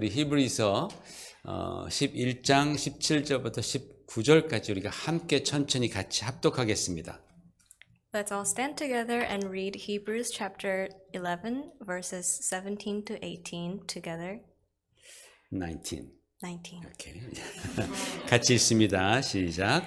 우리 히브리서 11장 17절부터 19절까지 우리가 함께 천천히 같이 합독하겠습니다. Let's all stand together and read Hebrews chapter 11, verses 17 to 18 together. 19. Okay. 같이 읽습니다. 시작.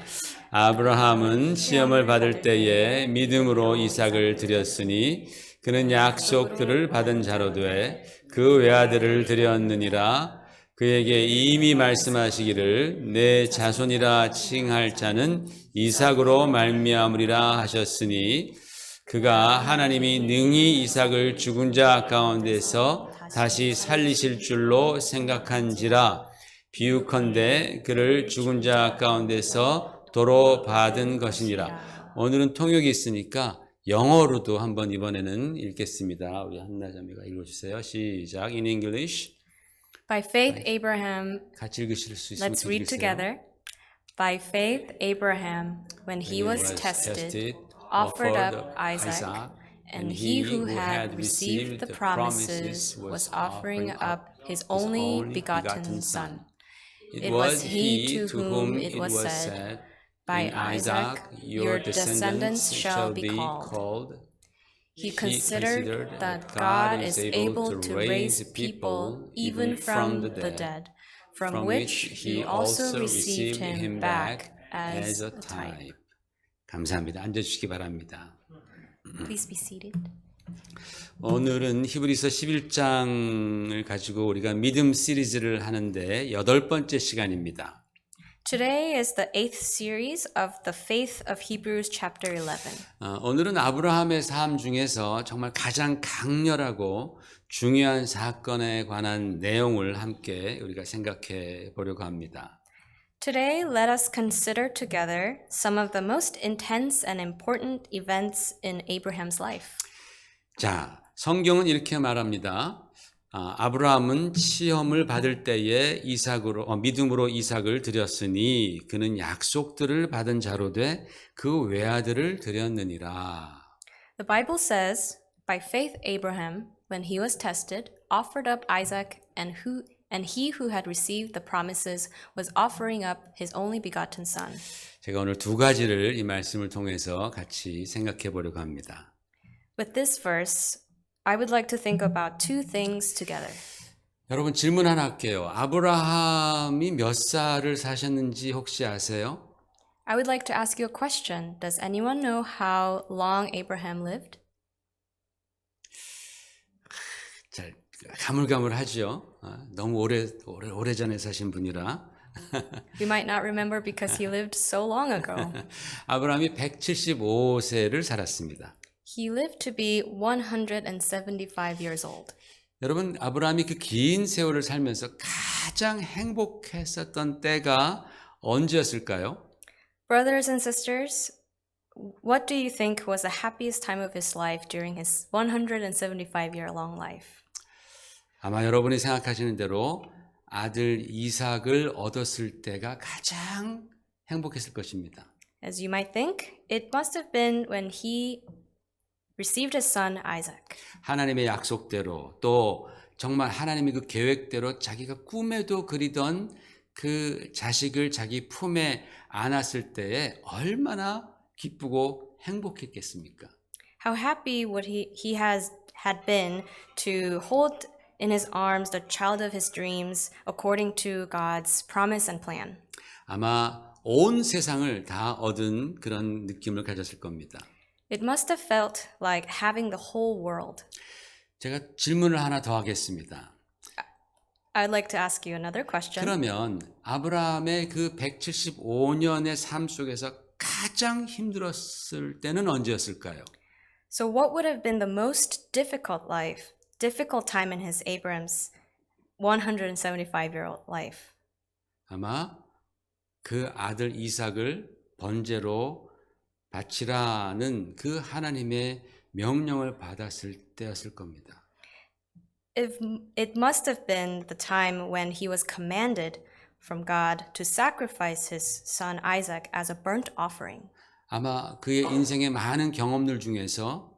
아브라함은 시험을 받을 때에 믿음으로 이삭을 드렸으니 그는 약속들을 받은 자로 돼 그 외아들을 드렸느니라. 그에게 이미 말씀하시기를 내 자손이라 칭할 자는 이삭으로 말미암으리라 하셨으니 그가 하나님이 능히 이삭을 죽은 자 가운데서 다시 살리실 줄로 생각한지라. 비유컨대 그를 죽은 자 가운데서 도로 받은 것이니라. 오늘은 통역이 있으니까 영어로도 한번 이번에는 읽겠습니다. 우리 한나 자매가 읽어주세요. 시작. In English. By faith Abraham, 같이 읽으실 수 있으면 let's read together. By faith Abraham, when he was tested, offered up Isaac, and he who had received the promises was offering up his only begotten son. It was he to whom it was said, by Isaac your descendants shall be called. He considered that God is able to raise people even from the dead, from which he also received him back as a type. 감사합니다. 앉아주시기 바랍니다. Please be seated. 오늘은 히브리서 11장을 가지고 우리가 믿음 시리즈를 하는데 8번째 시간입니다. Today is the 8th series of the Faith of Hebrews chapter 11. 오늘은 아브라함의 삶 중에서 정말 가장 강렬하고 중요한 사건에 관한 내용을 함께 우리가 생각해 보려고 합니다. Today, let us consider together some of the most intense and important events in Abraham's life. 자, 성경은 이렇게 말합니다. 아브라함은 시험을 받을 때에 믿음으로 이삭을 드렸으니 그는 약속들을 받은 자로 돼 그 외아들을 드렸느니라. The Bible says, by faith Abraham, when he was tested, offered up Isaac, and he who had received the promises was offering up his only begotten son. 제가 오늘 두 가지를 이 말씀을 통해서 같이 생각해 보려고 합니다. With this verse, I would like to think about two things together. 여러분 질문 하나 할게요. 아브라함이 몇 살을 사셨는지 혹시 아세요? I would like to ask you a question. Does anyone know how long Abraham lived? 잘 가물가물하죠. 너무 오래전에 사신 분이라. We might not remember because he lived so long ago. 아브라함이 175세를 살았습니다. He lived to be 175 years old. 여러분, 아브라함이 그 긴 세월을 살면서 가장 행복했었던 때가 언제였을까요? Brothers and sisters, what do you think was the happiest time of his life during his 175-year-long life? 아마 여러분이 생각하시는 대로 아들 이삭을 얻었을 때가 가장 행복했을 것입니다. As you might think, it must have been when he received his son Isaac. 하나님의 약속대로 또 정말 하나님의 그 계획대로 자기가 꿈에도 그리던 그 자식을 자기 품에 안았을 때에 얼마나 기쁘고 행복했겠습니까? How happy would he had been to hold in his arms the child of his dreams according to God's promise and plan. 아마 온 세상을 다 얻은 그런 느낌을 가졌을 겁니다. It must have felt like having the whole world. 제가 질문을 하나 더 하겠습니다. I'd like to ask you another question. 그러면 아브라함의 그 175년의 삶 속에서 가장 힘들었을 때는 언제였을까요? So what would have been the most difficult time in Abraham's 175-year-old life? 아마 그 아들 이삭을 번제로 바치라는 그 하나님의 명령을 받았을 때였을 겁니다. It must have been the time when he was commanded from God to sacrifice his son Isaac as a burnt offering. 아마 그의 인생의 많은 경험들 중에서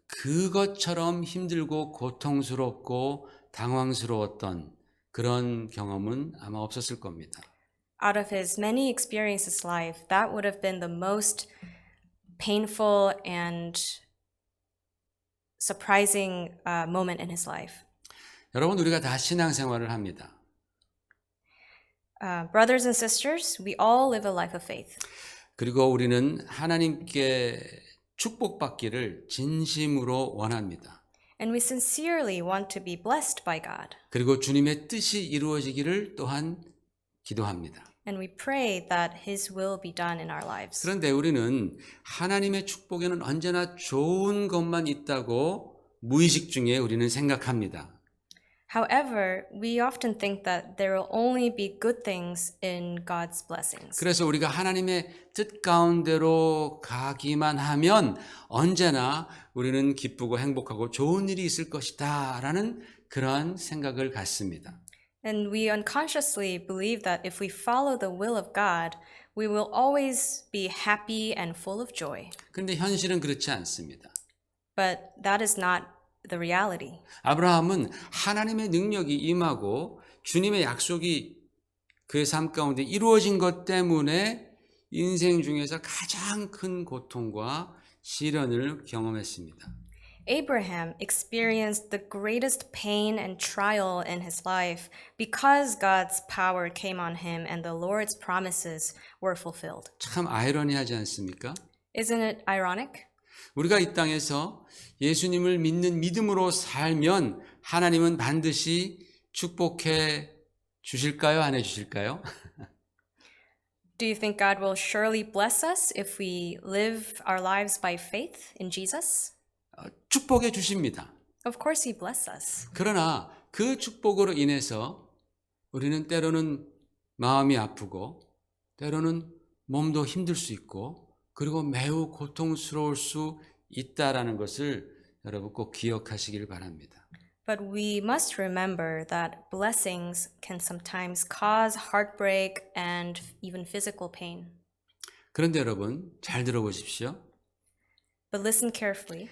그것처럼 힘들고 고통스럽고 당황스러웠던 그런 경험은 아마 없었을 겁니다. Out of his many experiences in life, that would have been the most painful and surprising moment in his life. 여러분, 우리가 다 신앙생활을 합니다. Brothers and sisters, we all live a life of faith. 그리고 우리는 하나님께 축복받기를 진심으로 원합니다. And we sincerely want to be blessed by God. 그리고 주님의 뜻이 이루어지기를 또한 기도합니다. And we pray that His will be done in our lives. 그런데 우리는 하나님의 축복에는 언제나 좋은 것만 있다고 무의식 중에 우리는 생각합니다. However, we often think that there will only be good things in God's blessings. 그래서 우리가 하나님의 뜻 가운데로 가기만 하면 언제나 우리는 기쁘고 행복하고 좋은 일이 있을 것이다 라는 그러한 생각을 갖습니다. And we unconsciously believe that if we follow the will of God, we will always be happy and full of joy. 그런데 현실은 그렇지 않습니다. But that is not the reality. 아브라함은 하나님의 능력이 임하고 주님의 약속이 그의 삶 가운데 이루어진 것 때문에 인생 중에서 가장 큰 고통과 시련을 경험했습니다. Abraham experienced the greatest pain and trial in his life because God's power came on him and the Lord's promises were fulfilled. 참 아이러니하지 않습니까? Isn't it ironic? 우리가 이 땅에서 예수님을 믿는 믿음으로 살면 하나님은 반드시 축복해 주실까요? 안 해 주실까요? Do you think God will surely bless us if we live our lives by faith in Jesus? 축복해 주십니다. Of course He bless us. 그러나 그 축복으로 인해서 우리는 때로는 마음이 아프고 때로는 몸도 힘들 수 있고 그리고 매우 고통스러울 수 있다라는 것을 여러분 꼭 기억하시길 바랍니다. But we must remember that blessings can sometimes cause heartbreak and even physical pain. 그런데 여러분 잘 들어보십시오. But listen carefully.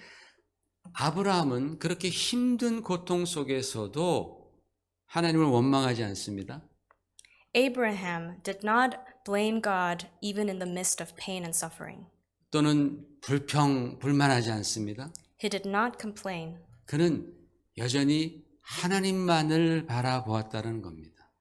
아브라함은 그렇게 힘든 고통 속에서도 하나님을 원망하지 않습니다. Abraham did not blame God even in the midst of pain and suffering. 또는 불만하지 않습니다. He did not complain. 그는 여전히 하나님만을 바라보았다는 겁니다.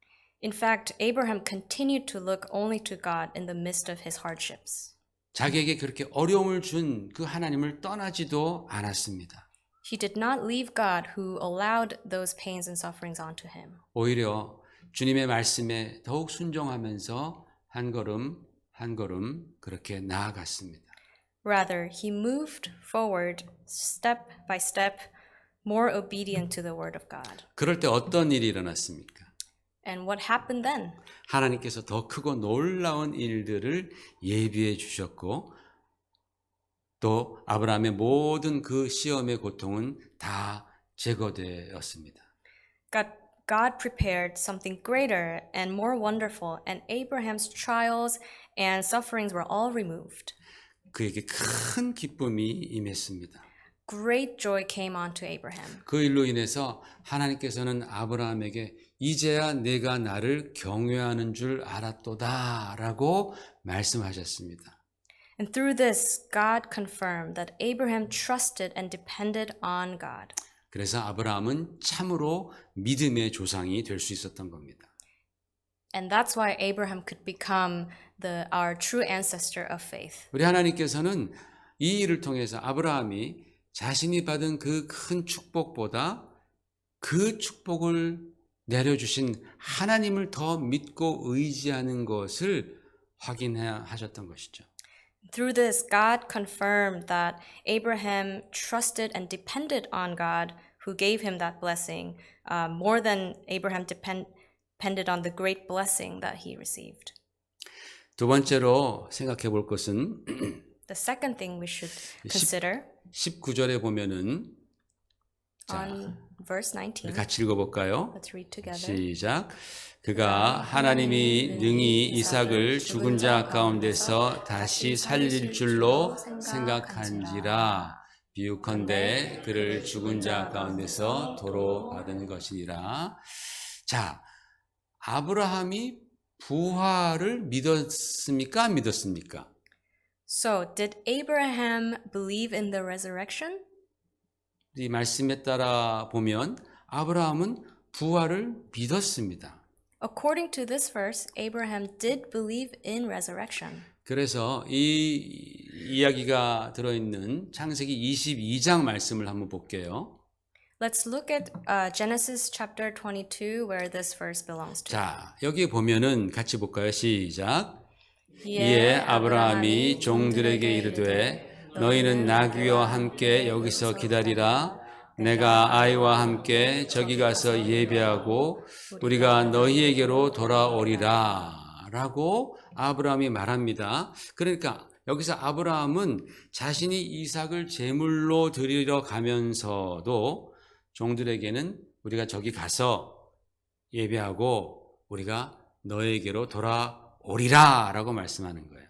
In fact, Abraham continued to look only to God in the midst of his hardships. 자기에게 그렇게 어려움을 준 그 하나님을 떠나지도 않았습니다. He did not leave God who allowed those pains and sufferings onto him. 오히려 주님의 말씀에 더욱 순종하면서 한 걸음 한 걸음 그렇게 나아갔습니다. Rather, he moved forward step by step, more obedient to the word of God. 그럴 때 어떤 일이 일어났습니까? And what happened then? 하나님께서 더 크고 놀라운 일들을 예비해 주셨고 또 아브라함의 모든 그 시험의 고통은 다 제거되었습니다. God prepared something greater and more wonderful, and Abraham's trials and sufferings were all removed. 그에게 큰 기쁨이 임했습니다. Great joy came onto Abraham. 그 일로 인해서 하나님께서는 아브라함에게 이제야 내가 나를 경외하는 줄 알았도다라고 말씀하셨습니다. And through this, God confirmed that Abraham trusted and depended on God. 그래서 아브라함은 참으로 믿음의 조상이 될 수 있었던 겁니다. And that's why Abraham could become our true ancestor of faith. 우리 하나님께서는 이 일을 통해서 아브라함이 자신이 받은 그 큰 축복보다 그 축복을 내려주신 하나님을 더 믿고 의지하는 것을 확인하셨던 것이죠. Through this, God confirmed that Abraham trusted and depended on God who gave him that blessing, more than Abraham depended on the great blessing that he received. 두 번째로 생각해 볼 것은 The second thing we should consider 19절에 보면은 on verse 19. 같이 읽어볼까요? Let's read together. 시작. 그가 하나님이 능히 이삭을 죽은 자 가운데서 다시 살릴 줄로 생각한지라 비유컨대 그를 죽은 자 가운데서 도로 받은 것이니라. 자, 아브라함이 부활을 믿었습니까? 안 믿었습니까? So, did Abraham believe in the resurrection? 이 말씀에 따라 보면 아브라함은 부활을 믿었습니다. According to this verse, Abraham did believe in resurrection. 그래서 이 이야기가 들어있는 창세기 22장 말씀을 한번 볼게요. Let's look at Genesis chapter 22, where this verse belongs to. 자, 여기 보면은 같이 볼까요? 시작. 이에 아브라함이 종들에게 이르되 너희는 나귀와 함께 여기서 기다리라. 내가 아이와 함께 저기 가서 예배하고 우리가 너희에게로 돌아오리라 라고 아브라함이 말합니다. 그러니까 여기서 아브라함은 자신이 이삭을 제물로 드리러 가면서도 종들에게는 우리가 저기 가서 예배하고 우리가 너에게로 돌아오리라 라고 말씀하는 거예요.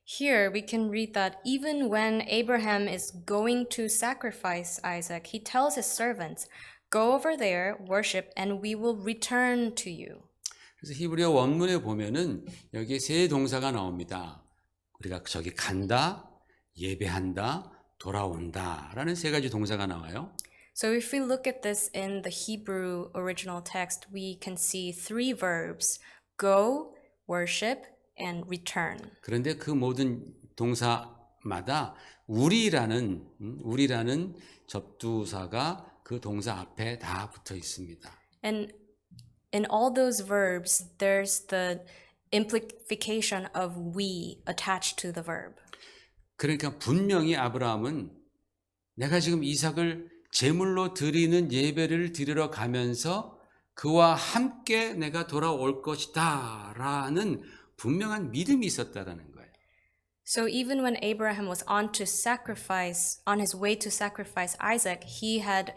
Here we can read that even when Abraham is going to sacrifice Isaac, he tells his servants, "Go over there, worship, and we will return to you." 그래서 히브리어 원문에 보면은 여기에 세 동사가 나옵니다. 우리가 저기 간다, 예배한다, 돌아온다 라는 세 가지 동사가 나와요. So if we look at this in the Hebrew original text, we can see three verbs: go, worship, and return. 그런데 그 모든 동사마다 우리라는 접두사가 그 동사 앞에 다 붙어 있습니다. And in all those verbs, there's the implication of we attached to the verb. 그러니까 분명히 아브라함은 내가 지금 이삭을 제물로 드리는 예배를 드리러 가면서 그와 함께 내가 돌아올 것이다 라는 분명한 믿음이 있었다라는 거예요. So even when Abraham was on his way to sacrifice Isaac, he had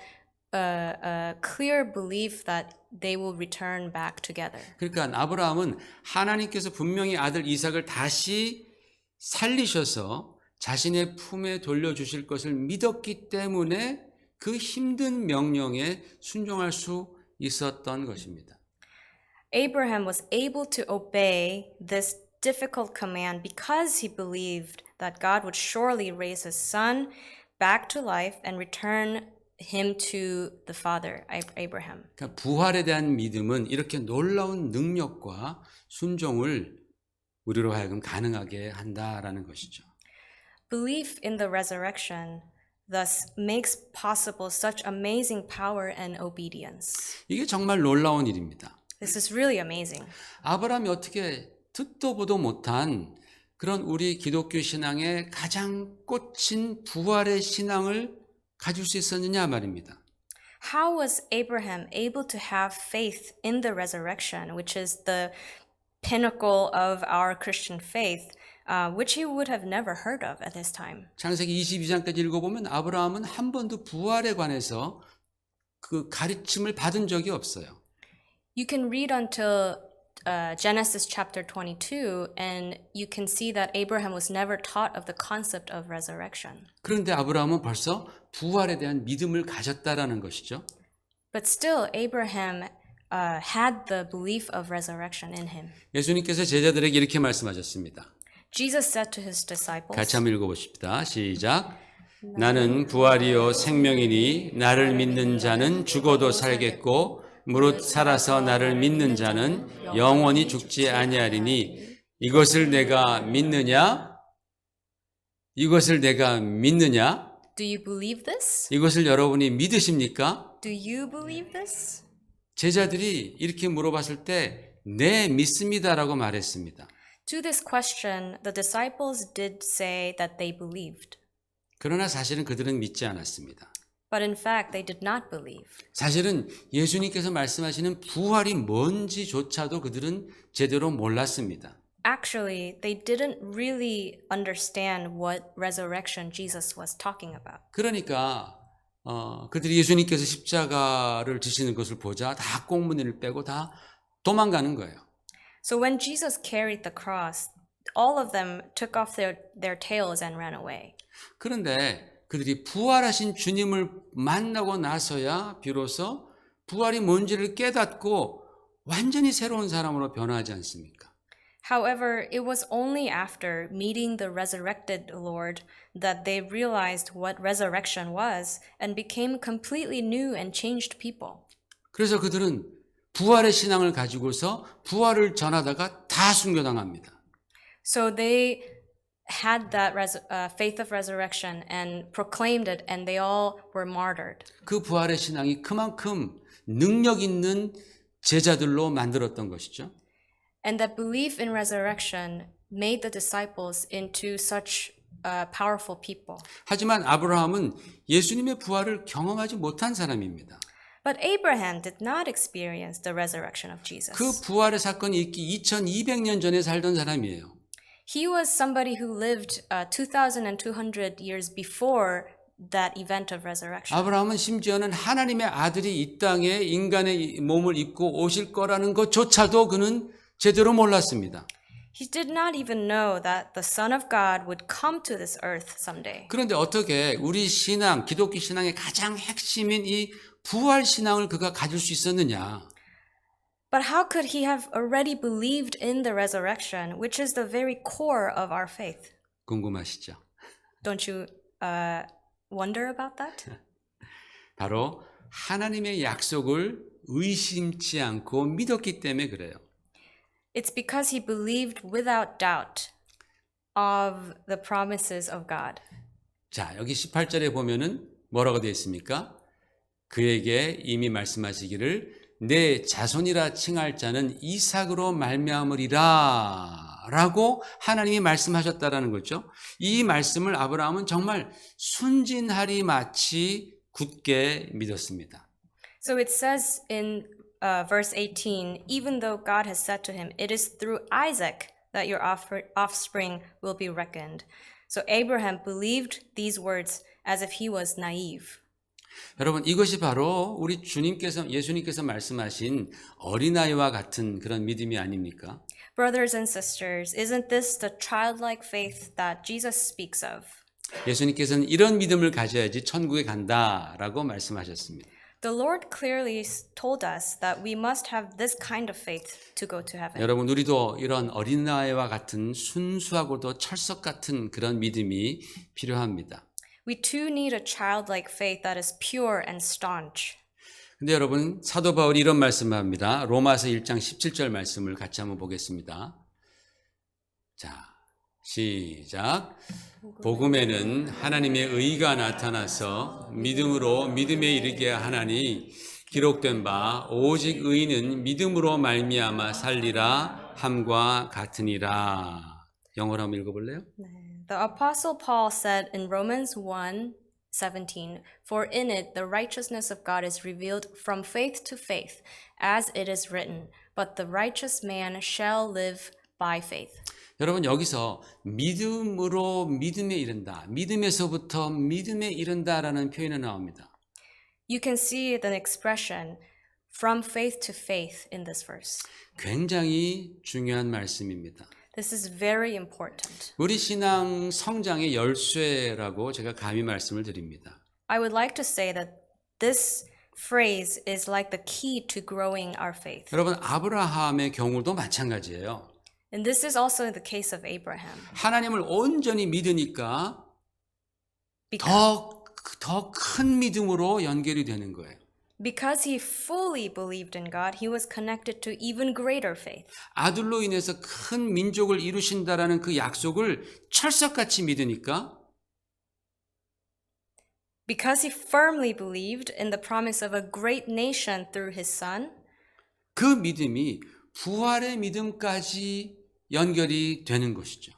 a clear belief that they will return back together. 그러니까 아브라함은 하나님께서 분명히 아들 이삭을 다시 살리셔서 자신의 품에 돌려주실 것을 믿었기 때문에 그 힘든 명령에 순종할 수 있었던 것입니다. Abraham was able to obey this difficult command because he believed that God would surely raise his son back to life and return him to the father, Abraham. 그러니까 부활에 대한 믿음은 이렇게 놀라운 능력과 순종을 우리로 하여금 가능하게 한다라는 것이죠. Belief in the resurrection thus makes possible such amazing power and obedience. 이게 정말 놀라운 일입니다. This is really amazing. 아브라함이 어떻게 듣도 보도 못한 그런 우리 기독교 신앙의 가장 꽂힌 부활의 신앙을 가질 수 있었느냐 말입니다. How was Abraham able to have faith in the resurrection, which is the pinnacle of our Christian faith, which he would have never heard of at this time? 창세기 22장까지 읽어보면 아브라함은 한 번도 부활에 관해서 그 가르침을 받은 적이 없어요. You can read until Genesis chapter 22, and you can see that Abraham was never taught of the concept of resurrection. 그런데 아브라함은 벌써 부활에 대한 믿음을 가졌다라는 것이죠. But still, Abraham had the belief of resurrection in him. 예수님께서 제자들에게 이렇게 말씀하셨습니다. Jesus said to his disciples, 같이 한번 읽어보십시다. 시작. 나는 부활이요 생명이니 나를 믿는 자는 죽어도 살겠고 무릇 살아서 나를 믿는 자는 영원히 죽지 아니하리니 이것을 내가 믿느냐? 이것을 내가 믿느냐? Do you believe this? 이것을 여러분이 믿으십니까? Do you believe this? 제자들이 이렇게 물어봤을 때 네, 믿습니다라고 말했습니다. To this question, the disciples did say that they believed. 그러나 사실은 그들은 믿지 않았습니다. But in fact, they did not believe. 사실은 예수님께서 말씀하시는 부활이 뭔지조차도 그들은 제대로 몰랐습니다. Actually, they didn't really understand what resurrection Jesus was talking about. 그러니까 그들이 예수님께서 십자가를 지시는 것을 보자 다 꽁무니를 빼고 다 도망가는 거예요. So when Jesus carried the cross, all of them took off their tails and ran away. 그런데 그들이 부활하신 주님을 만나고 나서야 비로소 부활이 뭔지를 깨닫고 완전히 새로운 사람으로 변화하지 않습니까? However, it was only after meeting the resurrected Lord that they realized what resurrection was and became completely new and changed people. 그래서 그들은 부활의 신앙을 가지고서 부활을 전하다가 다 순교당합니다. So they had that faith of resurrection and proclaimed it, and they all were martyred. 그 부활의 신앙이 그만큼 능력 있는 제자들로 만들었던 것이죠. And that belief in resurrection made the disciples into such powerful people. 하지만 아브라함은 예수님의 부활을 경험하지 못한 사람입니다. But Abraham did not experience the resurrection of Jesus. 그 부활의 사건이 있기 2200년 전에 살던 사람이에요. He was somebody who lived 2,200 years before that event of resurrection. 아브라함은 심지어는 하나님의 아들이 이 땅에 인간의 몸을 입고 오실 거라는 것조차도 그는 제대로 몰랐습니다. He did not even know that the Son of God would come to this earth someday. 그런데 어떻게 우리 신앙, 기독교 신앙의 가장 핵심인 이 부활 신앙을 그가 가질 수 있었느냐? But how could he have already believed in the resurrection, which is the very core of our faith? 궁금하시죠? Don't you wonder about that? 바로 하나님의 약속을 의심치 않고 믿었기 때문에 그래요. It's because he believed without doubt of the promises of God. 자, 여기 18절에 보면은 뭐라고 되어 있습니까? 그에게 이미 말씀하시기를 내 자손이라 칭할 자는 이삭으로 말미암으리라 라고 하나님이 말씀하셨다라는 거죠. 이 말씀을 아브라함은 정말 순진하리 마치 굳게 믿었습니다. So it says in verse 18, even though God has said to him, it is through Isaac that your offspring will be reckoned. So Abraham believed these words as if he was naive. 여러분, 이것이 바로 우리 예수님께서 말씀하신 어린아이와 같은 그런 믿음이 아닙니까? Brothers and sisters, isn't this the childlike faith that Jesus speaks of? 예수님께서는 이런 믿음을 가져야지 천국에 간다라고 말씀하셨습니다. The Lord clearly told us that we must have this kind of faith to go to heaven. 여러분, 우리도 이런 어린아이와 같은 순수하고도 철석 같은 그런 믿음이 필요합니다. We too need a childlike faith that is pure and staunch. 근데 여러분, 사도 바울이 이런 말씀을 합니다. 로마서 1장 17절 말씀을 같이 한번 보겠습니다. 자, 시작. 복음에는 하나님의 의가 나타나서 믿음으로 믿음에 이르게 하나니 기록된 바 오직 의인은 믿음으로 말미암아 살리라 함과 같으니라. 영어로 한번 읽어볼래요? The Apostle Paul said in Romans 1:17, "For in it the righteousness of God is revealed from faith to faith, as it is written, but the righteous man shall live by faith." 여러분, 여기서 믿음으로 믿음에 이른다, 믿음에서부터 믿음에 이른다라는 표현이 나옵니다. You can see the expression from faith to faith in this verse. 굉장히 중요한 말씀입니다. This is very important. 우리 신앙 성장의 열쇠라고 제가 감히 말씀을 드립니다. I would like to say that this phrase is like the key to growing our faith. 여러분, 아브라함의 경우도 마찬가지예요. And this is also the case of Abraham. 하나님을 온전히 믿으니까 Because 더 큰 믿음으로 연결이 되는 거예요. he fully believed in God, he was connected to even greater faith. 아들로 인해서 큰 민족을 이루신다라는 그 약속을 철석같이 믿으니까 Because he firmly believed in the promise of a great nation through his son, 그 믿음이 부활의 믿음까지 연결이 되는 것이죠.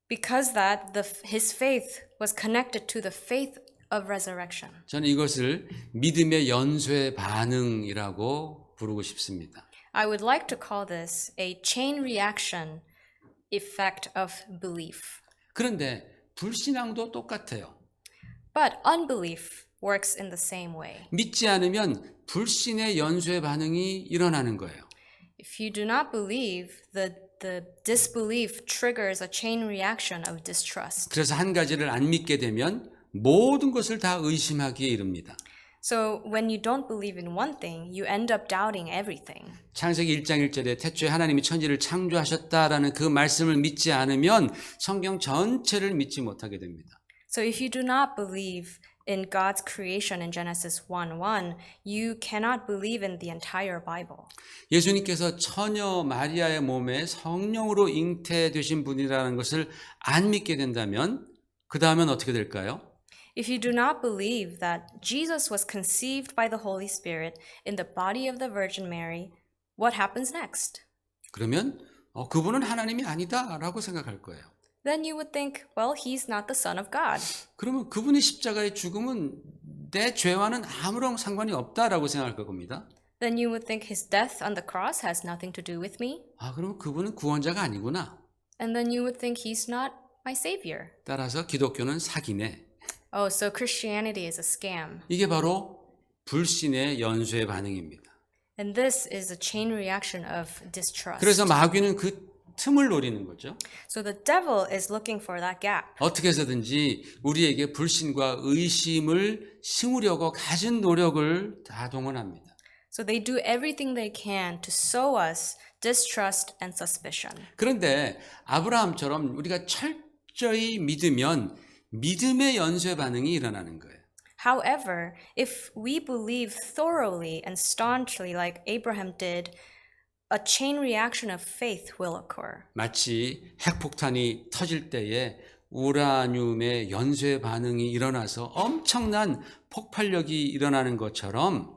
because that his faith was connected to the faith of resurrection. 저는 이것을 믿음의 연쇄 반응이라고 부르고 싶습니다. I would like to call this a chain reaction effect of belief. 그런데 불신앙도 똑같아요. But unbelief works in the same way. 믿지 않으면 불신의 연쇄 반응이 일어나는 거예요. If you do not believe, the disbelief triggers a chain reaction of distrust. 그래서 한 가지를 안 믿게 되면 모든 것을 다 의심하기에 이릅니다. So when you don't believe in one thing, you end up doubting everything. 창세기 1장 1절에 태초에 하나님이 천지를 창조하셨다라는 그 말씀을 믿지 않으면 성경 전체를 믿지 못하게 됩니다. So if you do not believe in God's creation in Genesis 1:1, you cannot believe in the entire Bible. 예수님께서 처녀 마리아의 몸에 성령으로 잉태되신 분이라는 것을 안 믿게 된다면 그 다음엔 어떻게 될까요? If you do not believe that Jesus was conceived by the Holy Spirit in the body of the Virgin Mary, what happens next? 그러면 그분은 하나님이 아니다라고 생각할 거예요. Then you would think, well, he's not the Son of God. 그러면 그분의 십자가의 죽음은 내 죄와는 아무런 상관이 없다라고 생각할 겁니다. Then you would think his death on the cross has nothing to do with me. 그럼 그분은 구원자가 아니구나. And then you would think he's not my savior. 따라서 기독교는 사기네. Oh, so Christianity is a scam. 이게 바로 불신의 연쇄 반응입니다. And this is a chain reaction of distrust. 그래서 마귀는 그 틈을 노리는 거죠. So the devil is looking for that gap. 어떻게 해서든지 우리에게 불신과 의심을 심으려고 가진 노력을 다 동원합니다. So they do everything they can to sow us distrust and suspicion. 그런데 아브라함처럼 우리가 철저히 믿으면 믿음의 연쇄 반응이 일어나는 거예요. However, if we believe thoroughly and staunchly like Abraham did, a chain reaction of faith will occur. 마치 핵폭탄이 터질 때에 우라늄의 연쇄 반응이 일어나서 엄청난 폭발력이 일어나는 것처럼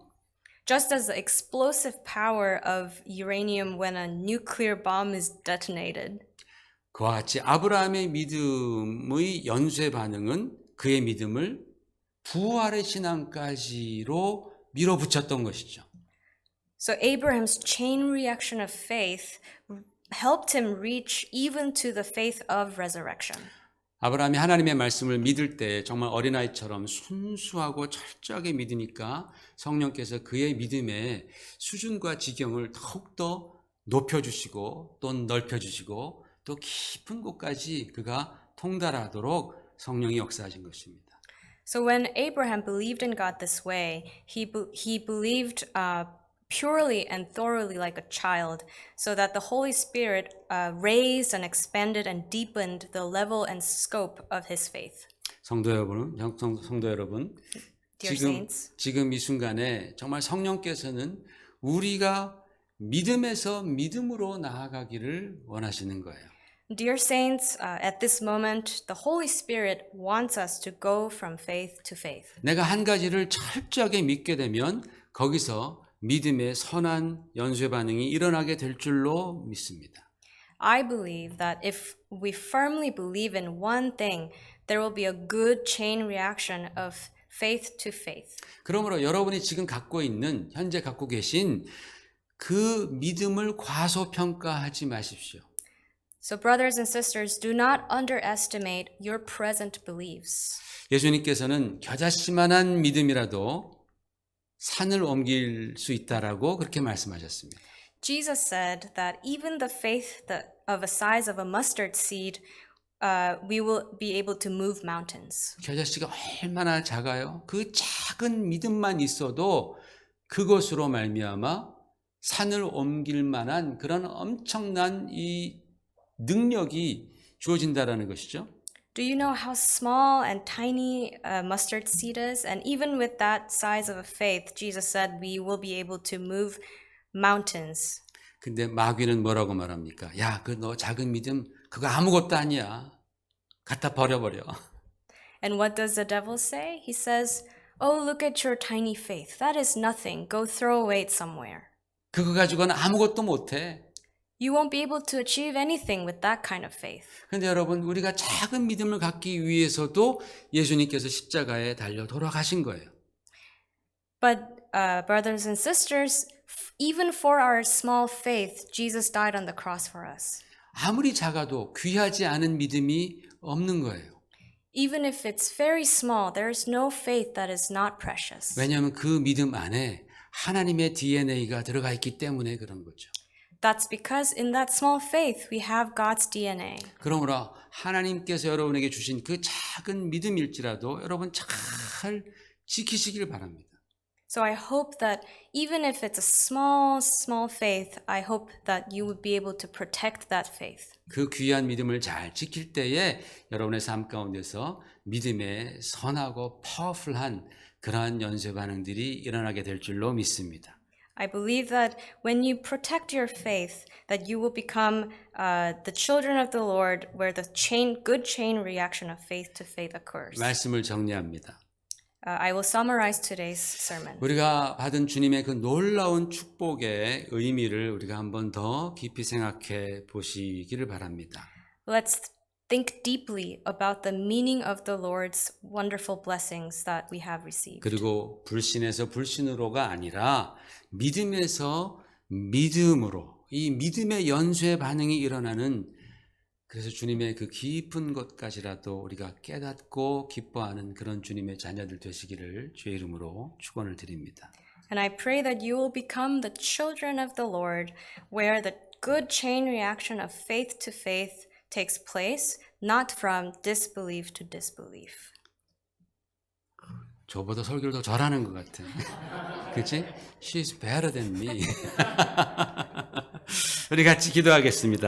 Just as the explosive power of uranium when a nuclear bomb is detonated. 그와 같이 아브라함의 믿음의 연쇄 반응은 그의 믿음을 부활의 신앙까지로 밀어붙였던 것이죠. So Abraham's chain reaction of faith helped him reach even to the faith of resurrection. 아브라함이 하나님의 말씀을 믿을 때 정말 어린아이처럼 순수하고 철저하게 믿으니까 성령께서 그의 믿음의 수준과 지경을 더욱더 높여주시고 또 넓혀주시고 또 깊은 곳까지 그가 통달하도록 성령이 역사하신 것입니다. So when Abraham believed in God this way, he believed purely and thoroughly like a child, so that the Holy Spirit raised and expanded and deepened the level and scope of his faith. 성도 여러분, Dear saints, 지금 이 순간에 정말 성령께서는 우리가 믿음에서 믿음으로 나아가기를 원하시는 거예요. Dear saints, at this moment, the Holy Spirit wants us to go from faith to faith. 내가 한 가지를 철저하게 믿게 되면 거기서 믿음의 선한 연쇄 반응이 일어나게 될 줄로 믿습니다. I believe that if we firmly believe in one thing, there will be a good chain reaction of faith to faith. 그러므로 여러분이 지금 현재 갖고 계신 그 믿음을 과소평가하지 마십시오. So brothers and sisters, do not underestimate your present beliefs. 예수님께서는 겨자씨만한 믿음이라도 산을 옮길 수 있다라고 그렇게 말씀하셨습니다. Jesus said that even the faith of a size of a mustard seed, we will be able to move mountains. 겨자씨가 얼마나 작아요? 그 작은 믿음만 있어도 그것으로 말미암아 산을 옮길 만한 그런 엄청난 이 능력이 주어진다라는 것이죠. Do you know how small and tiny a mustard seed is? And even with that size of a faith, Jesus said we will be able to move mountains. 근데 마귀는 뭐라고 말합니까? 야, 그 너 작은 믿음 그거 아무것도 아니야. 갖다 버려버려. And what does the devil say? He says, "Oh, look at your tiny faith. That is nothing. Go throw away it somewhere. 그거 가지고는 아무것도 못해. You won't be able to achieve anything with that kind of faith." 근데 여러분, 우리가 작은 믿음을 갖기 위해서도 예수님께서 십자가에 달려 돌아가신 거예요. But brothers and sisters, even for our small faith, Jesus died on the cross for us. 아무리 작아도 귀하지 않은 믿음이 없는 거예요. Even if it's very small, there is no faith that is not precious. 왜냐하면 그 믿음 안에 하나님의 DNA가 들어가 있기 때문에 그런 거죠. That's because in that small faith, we have God's DNA. 그러므로 하나님께서 여러분에게 주신 그 작은 믿음일지라도 여러분 잘 지키시길 바랍니다. So I hope that even if it's a small faith, I hope that you would be able to protect that faith. 그 귀한 믿음을 잘 지킬 때에 여러분의 삶 가운데서 믿음의 선하고 파워풀한 그러한 연쇄 반응들이 일어나게 될 줄로 믿습니다. I believe that when you protect your faith, that you will become the children of the Lord, where the good chain reaction of faith to faith occurs. 말씀을 정리합니다. I will summarize today's sermon. 우리가 받은 주님의 그 놀라운 축복의 의미를 우리가 한번 더 깊이 생각해 보시기를 바랍니다. Let's think deeply about the meaning of the Lord's wonderful blessings that we have received. 그리고 불신에서 불신으로가 아니라 믿음에서 믿음으로 이 믿음의 연쇄 반응이 일어나는 그래서 주님의 그 깊은 것까지라도 우리가 깨닫고 기뻐하는 그런 주님의 자녀들 되시기를 주의 이름으로 축원을 드립니다. And I pray that you will become the children of the Lord, where the good chain reaction of faith to faith takes place, not from disbelief to disbelief. 저보다 설교를 더 잘하는 것 같아. 그치? She's better than me. 우리 같이 기도하겠습니다.